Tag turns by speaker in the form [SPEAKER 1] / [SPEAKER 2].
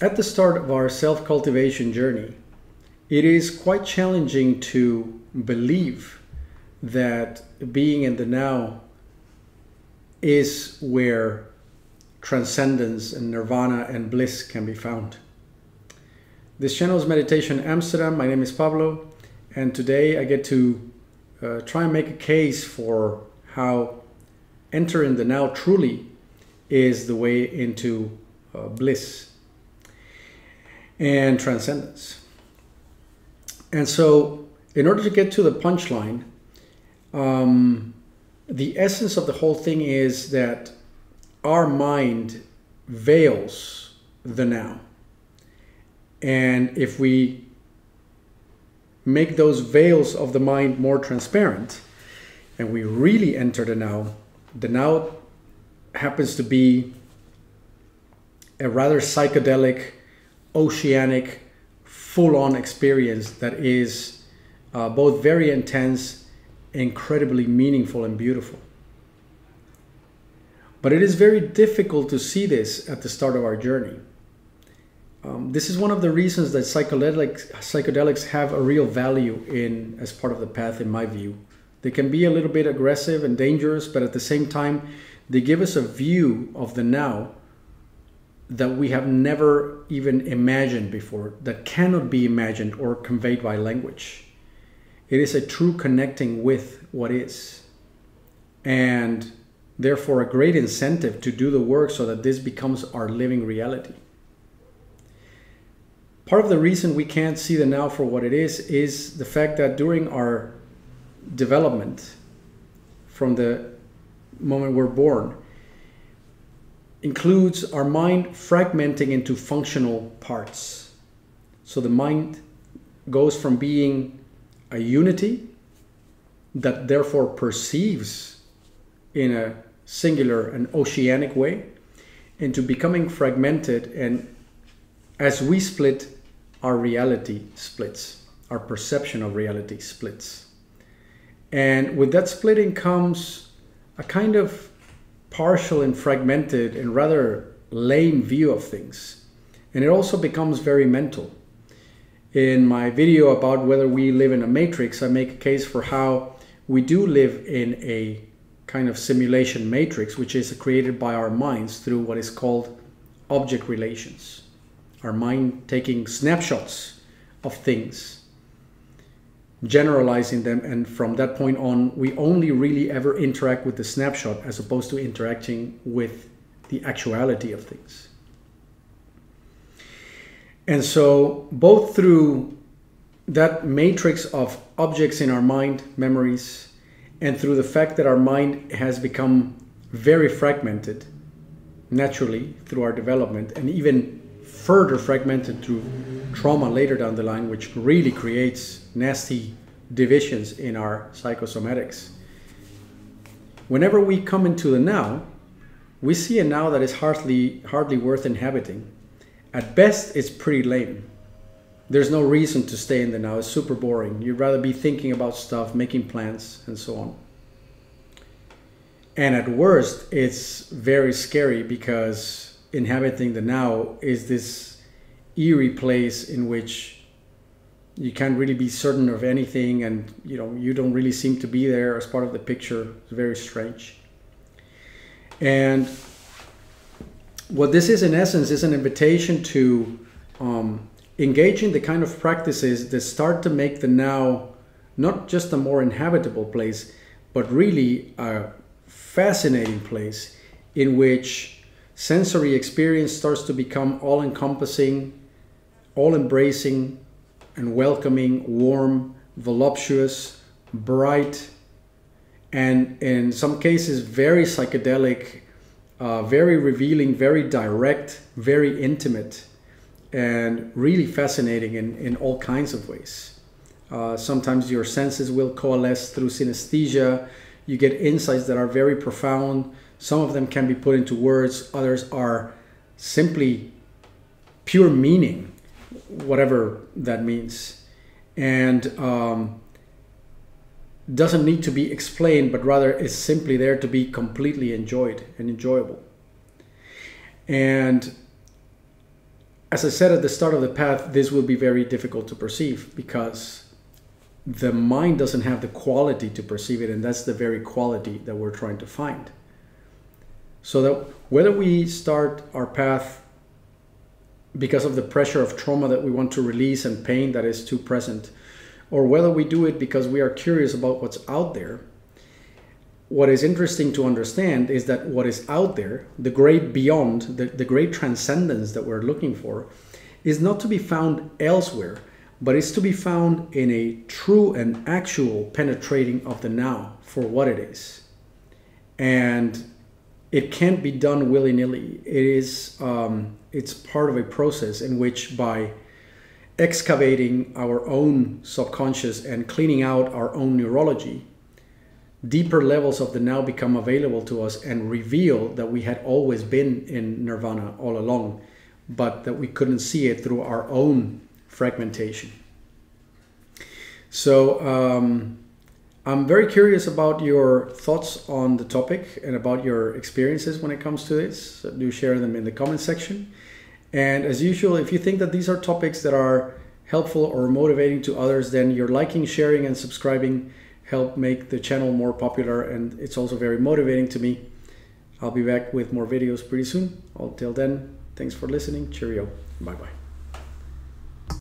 [SPEAKER 1] At the start of our self-cultivation journey, it is quite challenging to believe that being in the now is where transcendence and nirvana and bliss can be found. This channel is Meditation Amsterdam. My name is Pablo, and today I get to try and make a case for how entering the now truly is the way into bliss and transcendence. And so in order to get to the punchline, the essence of the whole thing is that our mind veils the now. And if we make those veils of the mind more transparent and we really enter the now happens to be a rather psychedelic, oceanic, full-on experience that is both very intense, incredibly meaningful and beautiful. But it is very difficult to see this at the start of our journey. This is one of the reasons that psychedelics have a real value as part of the path, in my view. They can be a little bit aggressive and dangerous, but at the same time, they give us a view of the now that we have never even imagined before, that cannot be imagined or conveyed by language. It is a true connecting with what is, and therefore a great incentive to do the work so that this becomes our living reality. Part of the reason we can't see the now for what it is the fact that during our development, from the moment we're born, includes our mind fragmenting into functional parts. So the mind goes from being a unity that therefore perceives in a singular and oceanic way into becoming fragmented, and as we split, our reality splits, our perception of reality splits. And with that splitting comes a kind of partial and fragmented and rather lame view of things. And it also becomes very mental. In my video about whether we live in a matrix, I make a case for how we do live in a kind of simulation matrix, which is created by our minds through what is called object relations. Our mind taking snapshots of things, generalizing them, and from that point on, we only really ever interact with the snapshot as opposed to interacting with the actuality of things. And so both through that matrix of objects in our mind, memories, and through the fact that our mind has become very fragmented naturally through our development, and even further fragmented through trauma later down the line, which really creates nasty divisions in our psychosomatics. Whenever we come into the now, we see a now that is hardly worth inhabiting. At best, it's pretty lame. There's no reason to stay in the now. It's super boring. You'd rather be thinking about stuff, making plans, and so on. And at worst, it's very scary because inhabiting the now is this eerie place in which you can't really be certain of anything, and you don't really seem to be there as part of the picture. It's very strange. And what this is in essence is an invitation to engage in the kind of practices that start to make the now not just a more inhabitable place, but really a fascinating place in which sensory experience starts to become all-encompassing, all-embracing, and welcoming, warm, voluptuous, bright, and in some cases very psychedelic, very revealing, very direct, very intimate, and really fascinating in all kinds of ways. Sometimes your senses will coalesce through synesthesia. You get insights that are very profound. Some of them can be put into words, others are simply pure meaning, whatever that means. And doesn't need to be explained, but rather is simply there to be completely enjoyed and enjoyable. And as I said at the start of the path, this will be very difficult to perceive because the mind doesn't have the quality to perceive it, and that's the very quality that we're trying to find. So that whether we start our path because of the pressure of trauma that we want to release and pain that is too present, or whether we do it because we are curious about what's out there, what is interesting to understand is that what is out there, the great beyond, the great transcendence that we're looking for, is not to be found elsewhere, but is to be found in a true and actual penetrating of the now for what it is. And it can't be done willy-nilly. It is, it's part of a process in which, by excavating our own subconscious and cleaning out our own neurology, deeper levels of the now become available to us and reveal that we had always been in nirvana all along, but that we couldn't see it through our own fragmentation. So I'm very curious about your thoughts on the topic and about your experiences when it comes to this. So do share them in the comment section. And as usual, if you think that these are topics that are helpful or motivating to others, then your liking, sharing, and subscribing help make the channel more popular, and it's also very motivating to me. I'll be back with more videos pretty soon. Until then, thanks for listening. Cheerio. Bye-bye.